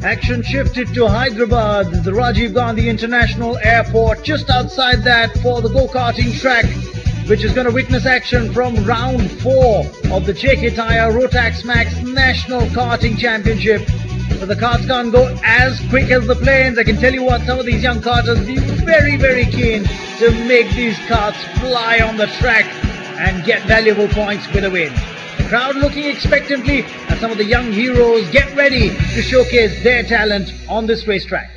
Action shifted to Hyderabad, the Rajiv Gandhi International Airport, just outside that for the go-karting track, which is going to witness action from round 4 of the Tyre Rotax Max National Karting Championship. But the karts can't go as quick as the planes. I can tell you what, some of these young karters be very, very keen to make these karts fly on the track and get valuable points with a win. The crowd looking expectantly as some of the young heroes get ready to showcase their talent on this racetrack.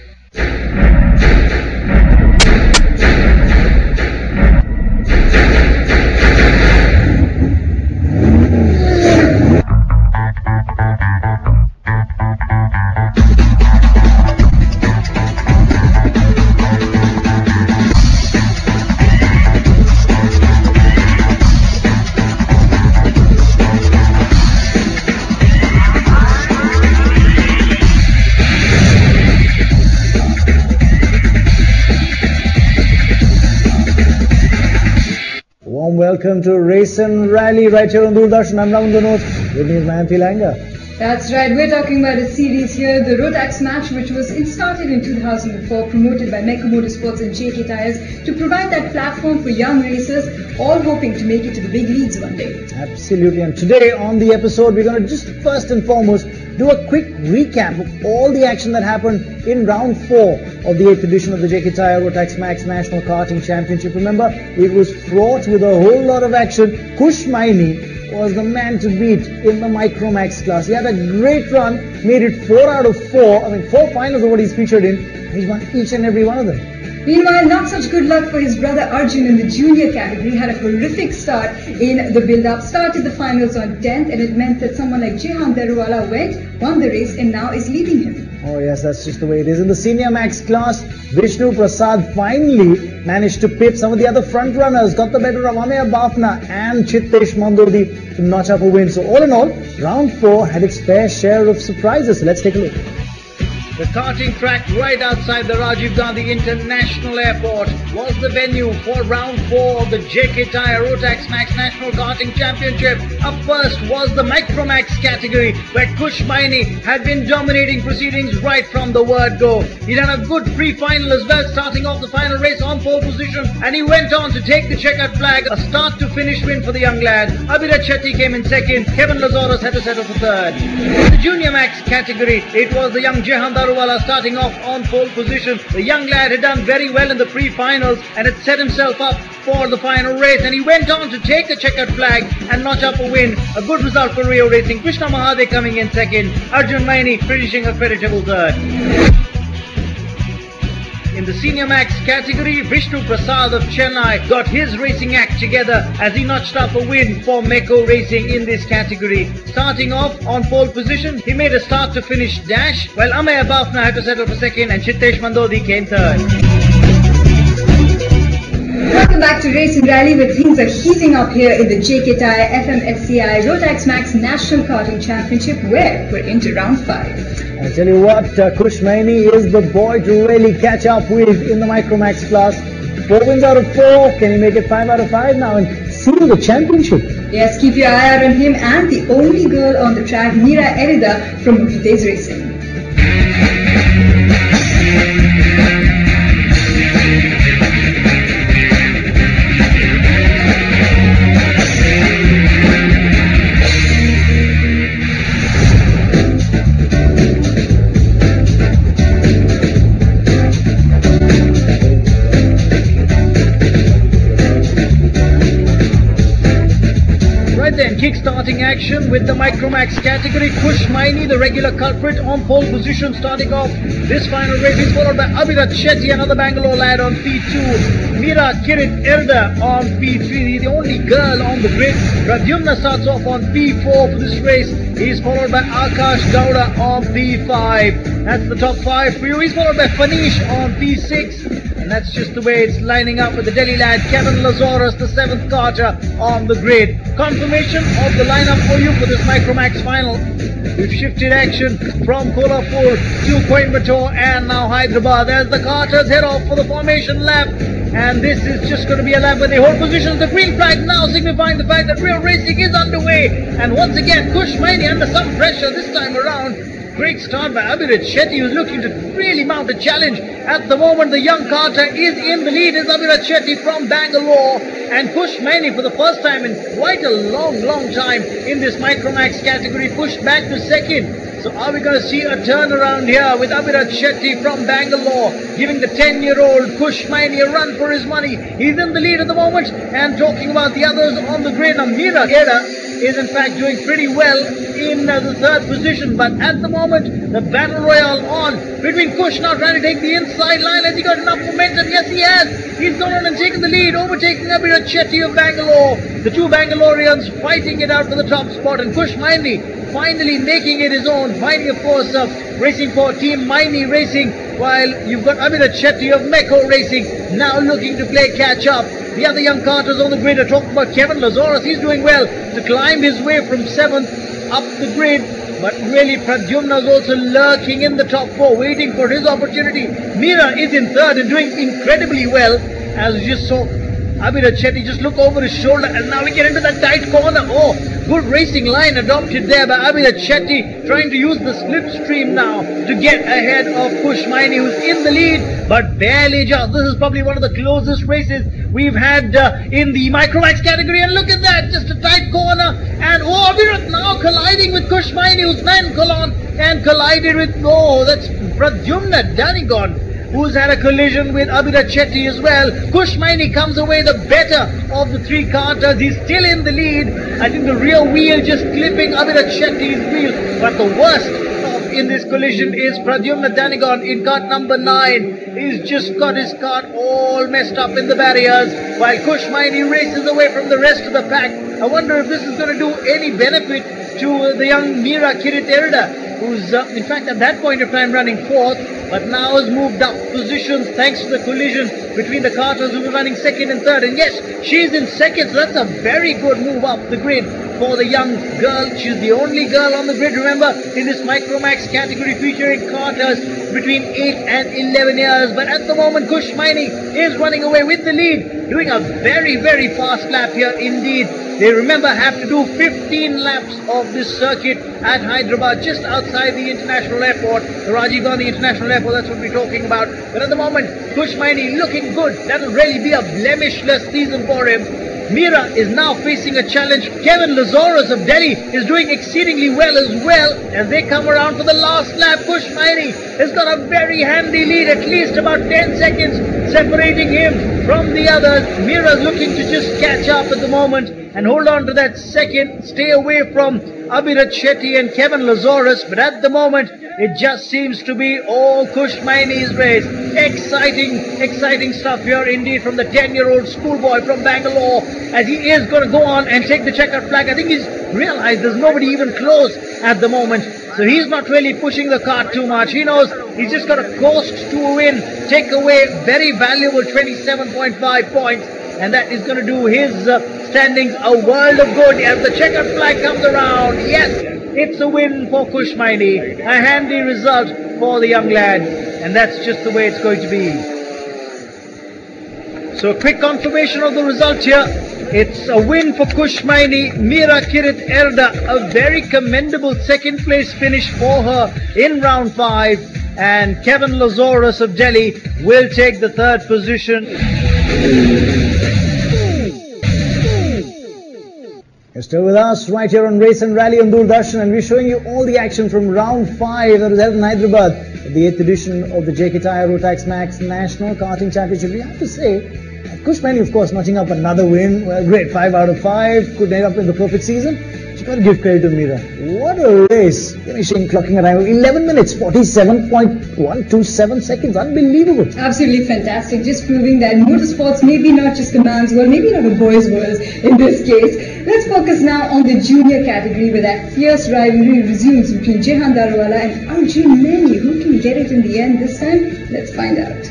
Welcome to Race and Rally right here on Doordarshan. I'm Ravin Vinod. With me is Mayanti Langa. That's right, we're talking about a series here, the Rotax match, which was started in 2004, promoted by Motorsport and JK Tyres to provide that platform for young racers, all hoping to make it to the big leagues one day. Absolutely, and today on the episode, we're going to just first and foremost do a quick recap of all the action that happened in round 4 of the 8th edition of the JK Tyre Rotax Max National Karting Championship. Remember, it was fraught with a whole lot of action. Kush Maini was the man to beat in the Micromax class. He had a great run, made it 4 out of 4. I mean, 4 finals are what he's featured in. He's won each and every one of them. Meanwhile, not such good luck for his brother Arjun in the junior category. He had a horrific start in the build-up, started the finals on 10th, and it meant that someone like Jehan Daruwala won the race and now is leading him. Oh yes, that's just the way it is. In the senior max class, Vishnu Prasad finally managed to pip some of the other front runners, got the better of Mira Erda and Chittesh Mandodi to notch up a win. So all in all, round 4 had its fair share of surprises. So let's take a look. The karting track right outside the Rajiv Gandhi International Airport was the venue for round 4 of the JK Tyre Rotax Max National Karting Championship. Up first was the Micromax category, where Kush Maini had been dominating proceedings right from the word go. He done a good pre-final as well, starting off the final race on pole position, and he went on to take the checkered flag. A start to finish win for the young lad. Abhirat Shetty came in second. Kevin Lazarus had to settle for third. In the junior max category, it was the young Jehan Daruwala starting off on pole position. The young lad had done very well in the pre-finals and had set himself up for the final race, and he went on to take the checkered flag and notch up a win. A good result for Rio Racing. Krishna Mahade coming in second. Arjun Maini finishing a creditable third. In the senior max category, Vishnu Prasad of Chennai got his racing act together as he notched up a win for Meko Racing in this category. Starting off on pole position, he made a start to finish dash, while Amaya Bafna had to settle for second and Chittesh Mandodi came third. Welcome back to Race and Rally, where things are heating up here in the JK Tyre FMSCI Rotax Max National Karting Championship, where we're into round 5. I tell you what, Kush Maini is the boy to really catch up with in the Micromax class. 4 wins out of 4. Can he make it 5 out of 5 now and seal the championship? Yes, keep your eye out on him and the only girl on the track, Mira Erda from Mukite's Racing. Kick-starting action with the Micromax category. Kush Maini, the regular culprit, on pole position starting off this final race. He's followed by Abhirat Shetty, another Bangalore lad, on P2. Mira Erda on P3, the only girl on the grid. Pradyumna starts off on P4 for this race. He's followed by Akash Gowda on P5. That's the top 5 for you. He's followed by Fanish on P6. And that's just the way it's lining up with the Delhi lad Kevin Lazarus, the 7th karter on the grid. Confirmation of the lineup for you for this Micromax final. We've shifted action from Kolhapur to Coimbatore and now Hyderabad as the karters head off for the formation lap. And this is just going to be a lap where they hold positions. The green flag now signifying the fact that real racing is underway. And once again, Kush Maini under some pressure this time around. great start by Abhirat Shetty, who's looking to really mount a challenge. At the moment, the young karter is in the lead. It's Abhirat Shetty from Bangalore, and Kush Maini, for the first time in quite a long time in this Micromax category, pushed back to second. So are we going to see a turnaround here with Abhirat Shetty from Bangalore giving the 10-year-old Kush Maini a run for his money? He's in the lead at the moment. And talking about the others on the grid, now Mira Erda is in fact doing pretty well in the third position. But at the moment, the battle royale on between Kush now trying to take the inside line. Has he got enough momentum? Yes, he has. He's gone on and taken the lead, overtaking Abhirat Shetty of Bangalore. The two Bangaloreans fighting it out for the top spot, and Kush Maini finally making it his own, finding of course racing for Team Maini Racing, while you've got Abhirat Shetty of Meko Racing now looking to play catch up. The other young karters on the grid are talking about Kevin Lazarus. He's doing well to climb his way from 7th up the grid, but really Pradyumna is also lurking in the top 4, waiting for his opportunity. Mira is in 3rd and doing incredibly well, as you just saw Abhirat Shetty just look over his shoulder, and now we get into that tight corner. Oh, good racing line adopted there by Abhirat Shetty, trying to use the slipstream now to get ahead of Kush Maini, who's in the lead, but barely just. This is probably one of the closest races we've had in the Micromax category, and look at that, just a tight corner, and oh, Abhirat now colliding with Kush Maini, who's 9 colon, and collided with, oh, that's Pradyumna Danigon, who's had a collision with Abhirat Shetty as well. Kush Maini comes away the better of the 3 karters. He's still in the lead. I think the rear wheel just clipping Abhirat Shetty's wheel. But the worst in this collision is Pradyumna Danigon in kart number 9. He's just got his kart all messed up in the barriers, while Kush Maini races away from the rest of the pack. I wonder if this is going to do any benefit to the young Mira Erda, who's in fact at that point of time running 4th, but now has moved up positions thanks to the collision between the karters who were running 2nd and 3rd. And yes, she's in 2nd, so that's a very good move up the grid for the young girl. She's the only girl on the grid, remember, in this Micromax category featuring karters between 8 and 11 years. But at the moment, Kush Maini is running away with the lead, doing a very fast lap here indeed. They, remember, have to do 15 laps of this circuit at Hyderabad, just outside the international airport, the Rajiv Gandhi International Airport. That's what we're talking about. But at the moment, Kush Maini looking good. That'll really be a blemishless season for him. Mira is now facing a challenge. Kevin Lazarus of Delhi is doing exceedingly well as they come around for the last lap. Kush Maini has got a very handy lead, at least about 10 seconds separating him from the others. Mira's looking to just catch up at the moment and hold on to that second, stay away from Abhirat Shetty and Kevin Lazarus. But at the moment, it just seems to be all Kush Maini's race. Exciting stuff here indeed from the 10-year-old schoolboy from Bangalore, as he is going to go on and take the checkered flag. I think he's realized there's nobody even close at the moment, so he's not really pushing the kart too much. He knows he's just got to coast to a win, take away very valuable 27.5 points, and that is going to do his standings a world of good as the checkered flag comes around. Yes, it's a win for Kush Maini, a handy result for the young lad, and that's just the way it's going to be. So a quick confirmation of the result here. It's a win for Kush Maini. Mira Erda, a very commendable 2nd place finish for her in round 5, and Kevin Lazarus of Delhi will take the 3rd position. You're still with us right here on Race and Rally on Doordarshan, and we're showing you all the action from round 5 that was held in Hyderabad at the 8th edition of the Tyre Rotax Max National Karting Championship. We have to say, Kush Maini, of course, notching up another win. Well, great, 5 out of 5, could end up in the perfect season. You got to give credit to Mira. What a race! Finishing, clocking around 11 minutes, 47.127 seconds. Unbelievable. Absolutely fantastic. Just proving that motorsports may be not just a man's world, maybe not a boy's world in this case. Let's focus now on the junior category, where that fierce rivalry resumes between Jehan Darwala and Kush Maini. Who can get it in the end this time? Let's find out.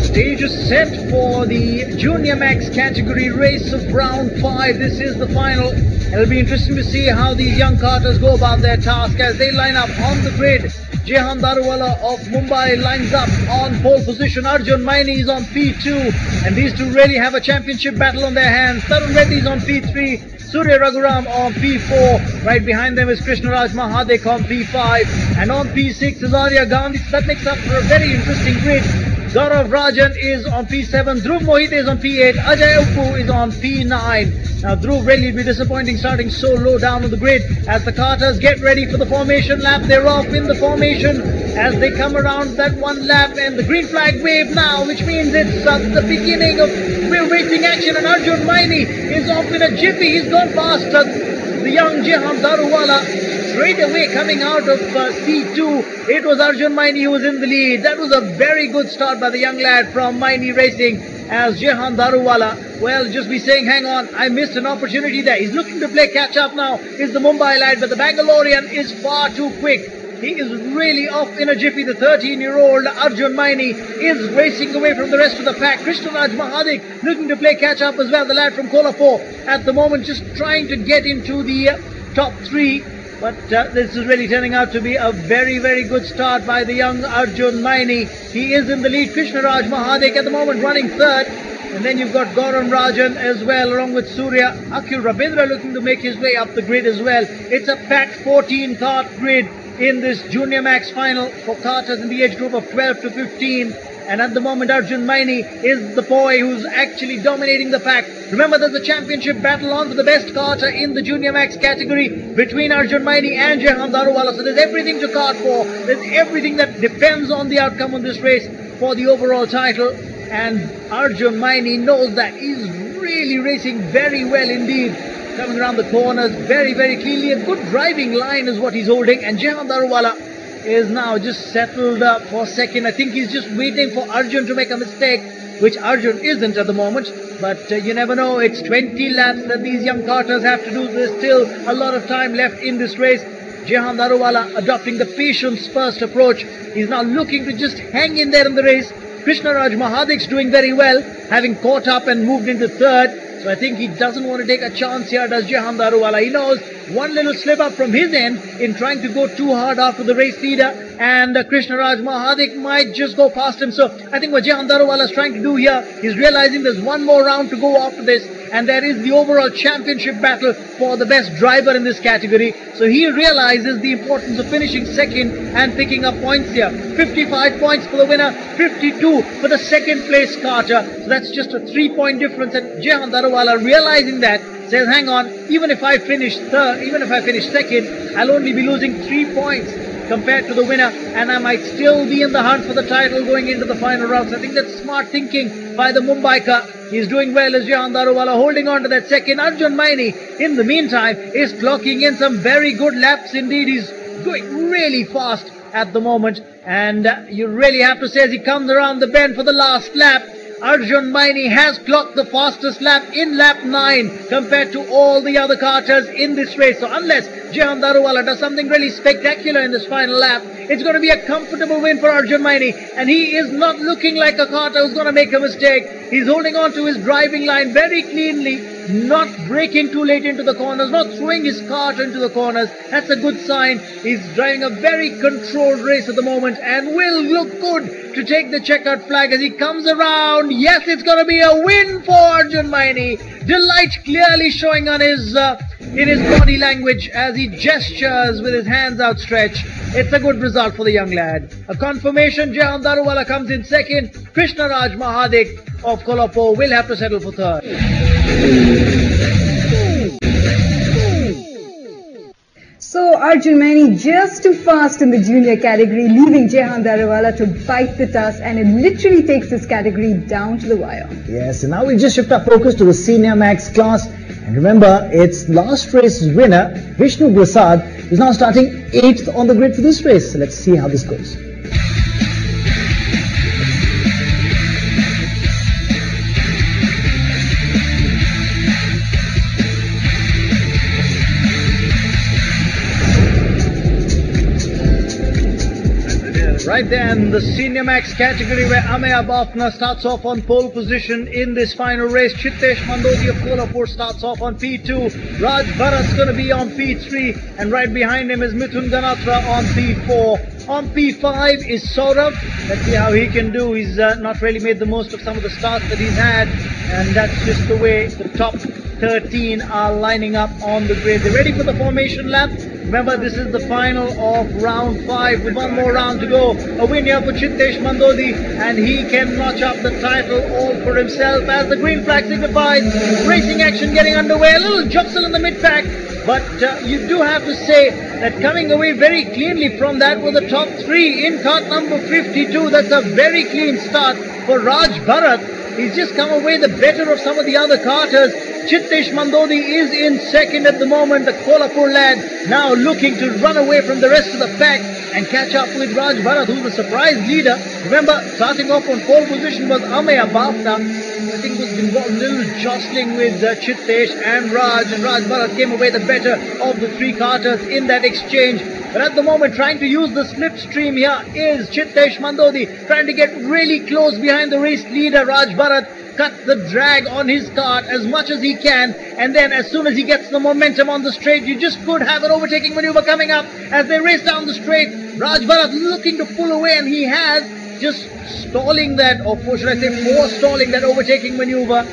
Stage is set for the Junior Max category race of round 5. This is the final. It'll be interesting to see how these young karters go about their task as they line up on the grid. Jehan Daruwala of Mumbai lines up on pole position. Arjun Maini is on P2, and these two really have a championship battle on their hands. Tarun Reddy is on P3. Surya Raghuram on P4. Right behind them is Krishnaraj Mahadik on P5. And on P6 is Arya Gandhi. That makes up for a very interesting grid. Gaurav Rajan is on P7. Dhruv Mohite is on P8. Ajay Uppu is on P9. Now Dhruv really will be disappointing starting so low down on the grid as the karters get ready for the formation lap. They're off in the formation as they come around that one lap, and the green flag wave now, which means it's the beginning of wheel racing action, and Arjun Maini is off in a jiffy. He's gone past the young Jehan Daruwala. Straight away coming out of P2, it was Arjun Maini who was in the lead. That was a very good start by the young lad from Maini Racing, as Jehan Daruwala, well, just be saying, hang on, I missed an opportunity there. He's looking to play catch up now, is the Mumbai lad, but the Bangalorean is far too quick. He is really off in a jiffy. The 13-year-old Arjun Maini is racing away from the rest of the pack. Krishnaraj Mahadik looking to play catch up as well. The lad from Kolhapur at the moment just trying to get into the top three. But this is really turning out to be a very, very good start by the young Arjun Maini. He is in the lead. Krishnaraj Mahadik at the moment running third. And then you've got Gaurav Rajan as well, along with Surya. Akhil Rabindra looking to make his way up the grid as well. It's a packed 14-kart grid in this Junior Max final for karters in the age group of 12 to 15. And at the moment, Arjun Maini is the boy who's actually dominating the pack. Remember, there's a championship battle on for the best karter in the Junior Max category between Arjun Maini and Jehan Daruwala. So there's everything to kart for. There's everything that depends on the outcome of this race for the overall title. And Arjun Maini knows that. He's really racing very well indeed. Coming around the corners very, very cleanly. A good driving line is what he's holding. And Jehan Daruwala is now just settled up for second. I think he's just waiting for Arjun to make a mistake, which Arjun isn't at the moment. But you never know. It's 20 laps that these young karters have to do. There's still a lot of time left in this race. Jehan Daruwala adopting the patience first approach. He's now looking to just hang in there in the race. Krishnaraj Mahadik's doing very well, having caught up and moved into third. So I think he doesn't want to take a chance here, does Jehan Daruwala. He knows one little slip up from his end in trying to go too hard after the race leader, and Krishnaraj Mahadik might just go past him. So I think what Jehan Daruwala is trying to do here is realizing there's one more round to go after this, and there is the overall championship battle for the best driver in this category. So he realizes the importance of finishing second and picking up points here. 55 points for the winner, 52 for the second place karter. So that's just a 3-point difference, and Jehan Daruwala realizing that says, hang on, even if I finish third, even if I finish second, I'll only be losing 3 points compared to the winner, and I might still be in the hunt for the title going into the final rounds. I think that's smart thinking by the Mumbaikar. He's doing well as Jehan Daruwala holding on to that second. Arjun Maini, in the meantime, is clocking in some very good laps indeed. He's going really fast at the moment, and you really have to say as he comes around the bend for the last lap, Arjun Maini has clocked the fastest lap in lap 9 compared to all the other karters in this race. So unless Jehan Daruwala does something really spectacular in this final lap, it's going to be a comfortable win for Arjun Maini. And he is not looking like a karter who's going to make a mistake. He's holding on to his driving line very cleanly, not braking too late into the corners, not throwing his kart into the corners. That's a good sign. He's driving a very controlled race at the moment and will look good to take the checkered flag as he comes around. Yes, it's going to be a win for Arjun Maini. Delight clearly showing on his in his body language as he gestures with his hands outstretched. It's a good result for the young lad. A confirmation, Jehan Daruwala comes in second. Krishnaraj Mahadik of Kolhapur will have to settle for third. So Arjun Maini just too fast in the junior category, leaving Jehan Daruwala to bite the dust, and it literally takes this category down to the wire. Yes, and now we just shift our focus to the Senior Max class. And remember, it's last race's winner, Vishnu Prasad, is now starting 8th on the grid for this race. So let's see how this goes. Right then, the Senior Max category where Ameya Bafna starts off on pole position in this final race. Chittesh Mandodi of Kolhapur starts off on P2. Raj Bharat's going to be on P3, and right behind him is Mithun Ganatra on P4. On P5 is Saurabh. Let's see how he can do. He's not really made the most of some of the starts that he's had, and that's just the way the top 13 are lining up on the grid. They're ready for the formation lap. Remember, this is the final of round 5 with one more round to go. A win here for Chittesh Mandodi, and he can notch up the title all for himself as the green flag signifies racing action getting underway. A little jostle in the mid-pack, but you do have to say that coming away very cleanly from that were the top 3 in cart number 52. That's a very clean start for Raj Bharat. He's just come away the better of some of the other carters. Chittesh Mandodi is in second at the moment. The Kolhapur lad now looking to run away from the rest of the pack and catch up with Raj Bharat, who's the surprise leader. Remember, starting off on pole position was Ameya Bafna. I think was involved a little jostling with Chittesh and Raj Bharat came away the better of the 3 carters in that exchange. But at the moment, trying to use the slipstream here is Chittesh Mandodi, trying to get really close behind the race leader Raj Bharat. Cut the drag on his cart as much as he can, and then as soon as he gets the momentum on the straight, you just could have an overtaking maneuver coming up as they race down the straight. Raj Bharat looking to pull away, and he has, just stalling that, or should I say forestalling that overtaking maneuver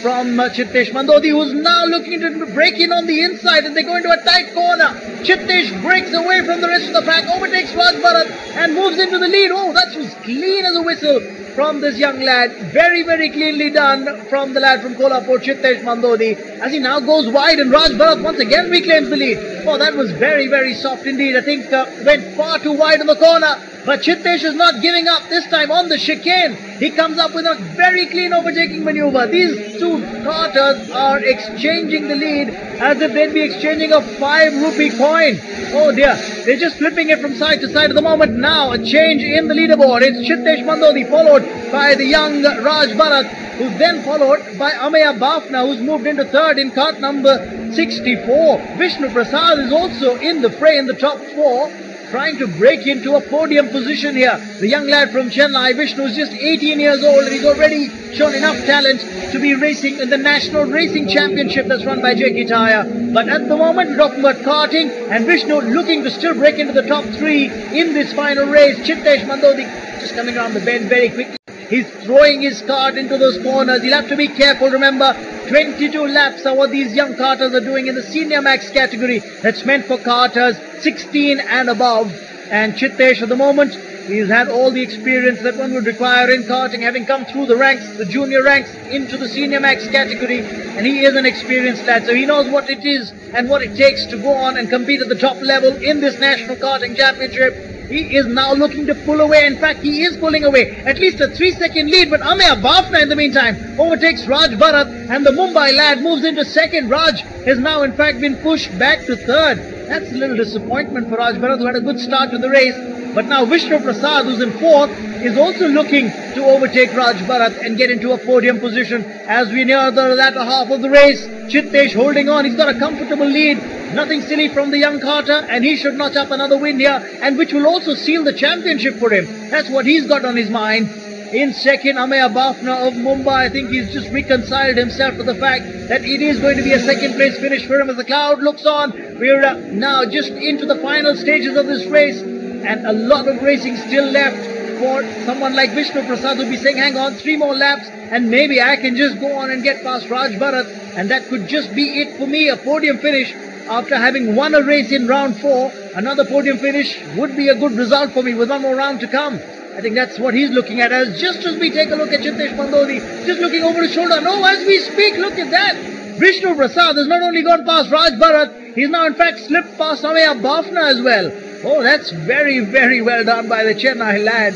from Chittesh Mandodi, who's now looking to break in on the inside, and they go into a tight corner. Chittesh breaks away from the rest of the pack, overtakes Raj Bharat and moves into the lead. Oh, that was clean as a whistle from this young lad. Very, very cleanly done from the lad from Kolhapur, Chittesh Mandodi, as he now goes wide and Raj Bharat once again reclaims the lead. Oh, that was very, very soft indeed. I think went far too wide in the corner. But Chittesh is not giving up this time on the chicane. He comes up with a very clean overtaking maneuver. These 2 carters are exchanging the lead as if they'd be exchanging a 5 rupee coin. Oh dear, they're just flipping it from side to side at the moment. Now a change in the leaderboard. It's Chittesh Mandodi followed by the young Raj Bharat, who's then followed by Ameya Bafna, who's moved into 3rd in cart number 64. Vishnu Prasad is also in the fray in the top 4. Trying to break into a podium position here. The young lad from Chennai, Vishnu, is just 18 years old and he's already shown enough talent to be racing in the National Racing Championship that's run by JK Tyre. But at the moment, we're talking about karting, and Vishnu looking to still break into the top 3 in this final race. Chittesh Mandodi just coming around the bend very quickly. He's throwing his cart into those corners. He'll have to be careful. Remember, 22 laps are what these young karters are doing in the Senior Max category. That's meant for karters 16 and above. And Chittesh at the moment, he's had all the experience that one would require in karting, having come through the ranks, the junior ranks, into the Senior Max category. And he is an experienced lad, so he knows what it is and what it takes to go on and compete at the top level in this National Karting Championship. He is now looking to pull away. In fact, he is pulling away. At least a 3-second lead. But Ameya Bafna, in the meantime, overtakes Raj Bharat. And the Mumbai lad moves into 2nd. Raj has now, in fact, been pushed back to 3rd. That's a little disappointment for Raj Bharat, who had a good start to the race. But now Vishnu Prasad, who's in 4th, is also looking to overtake Raj Bharat and get into a podium position as we near the latter half of the race. Chittesh holding on. He's got a comfortable lead. Nothing silly from the young carter, and he should notch up another win here, and which will also seal the championship for him. That's what he's got on his mind. In 2nd, Ameya Bafna of Mumbai. I think he's just reconciled himself to the fact that it is going to be a 2nd place finish for him as the crowd looks on. We're now just into the final stages of this race, and a lot of racing still left for someone like Vishnu Prasad, who'll be saying, hang on, 3 more laps, and maybe I can just go on and get past Raj Bharat, and that could just be it for me, a podium finish. After having won a race in round 4, another podium finish would be a good result for me with one more round to come. I think that's what he's looking at. As just as we take a look at Chittesh Mandodi, just looking over his shoulder. No, as we speak, look at that. Vishnu Prasad has not only gone past Raj Bharat, he's now in fact slipped past Ameya Bafna as well. Oh, that's very, very well done by the Chennai lad.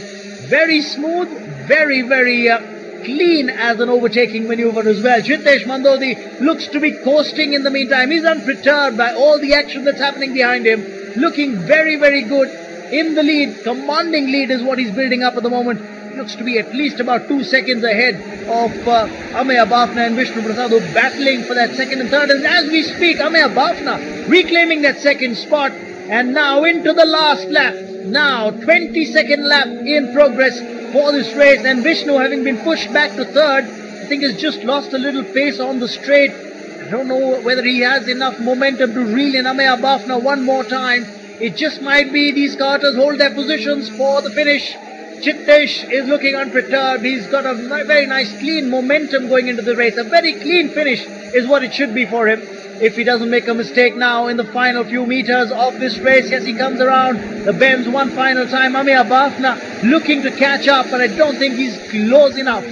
Very smooth, very, very clean as an overtaking maneuver as well. Chittesh Mandodi looks to be coasting in the meantime. He's unperturbed by all the action that's happening behind him. Looking very, very good in the lead. Commanding lead is what he's building up at the moment. He looks to be at least about 2 seconds ahead of Ameya Bafna and Vishnu Prasad, who are battling for that 2nd and 3rd. And as we speak, Ameya Bafna reclaiming that 2nd spot. And now into the last lap. Now 22nd lap in progress for this race, and Vishnu, having been pushed back to third, I think has just lost a little pace on the straight. I don't know whether he has enough momentum to reel in Ameya Bafna one more time. It just might be these karters hold their positions for the finish. Chittesh is looking unperturbed. He's got a very nice clean momentum going into the race. A very clean finish is what it should be for him, if he doesn't make a mistake now in the final few meters of this race. Yes, he comes around the bends one final time. Ameya Bafna looking to catch up, but I don't think he's close enough,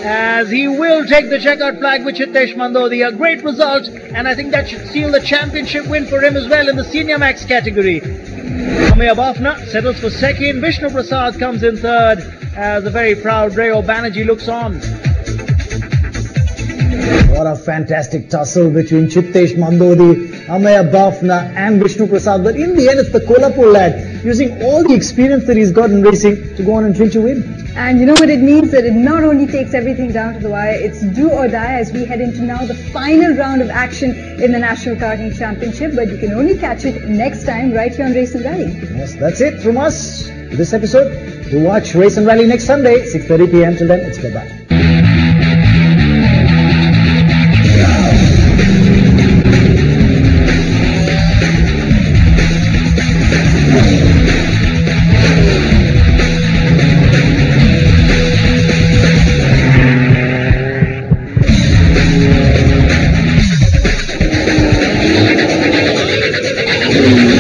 as he will take the checkered flag with Chittesh Mandodi. A great result, and I think that should seal the championship win for him as well in the Senior Max category. Ameya Bafna settles for second. Vishnu Prasad comes in third, as the very proud Rayo Banerjee looks on. What a fantastic tussle between Chittesh Mandodi, Ameya Bafna and Vishnu Prasad. But in the end, it's the Kolhapur lad using all the experience that he's got in racing to go on and clinch a win. And you know what it means? That it not only takes everything down to the wire, it's do or die as we head into now the final round of action in the National Karting Championship. But you can only catch it next time right here on Race and Rally. Yes, that's it from us for this episode. Do watch Race and Rally next Sunday, 6:30 p.m. Till then, it's bye-bye. Thank you.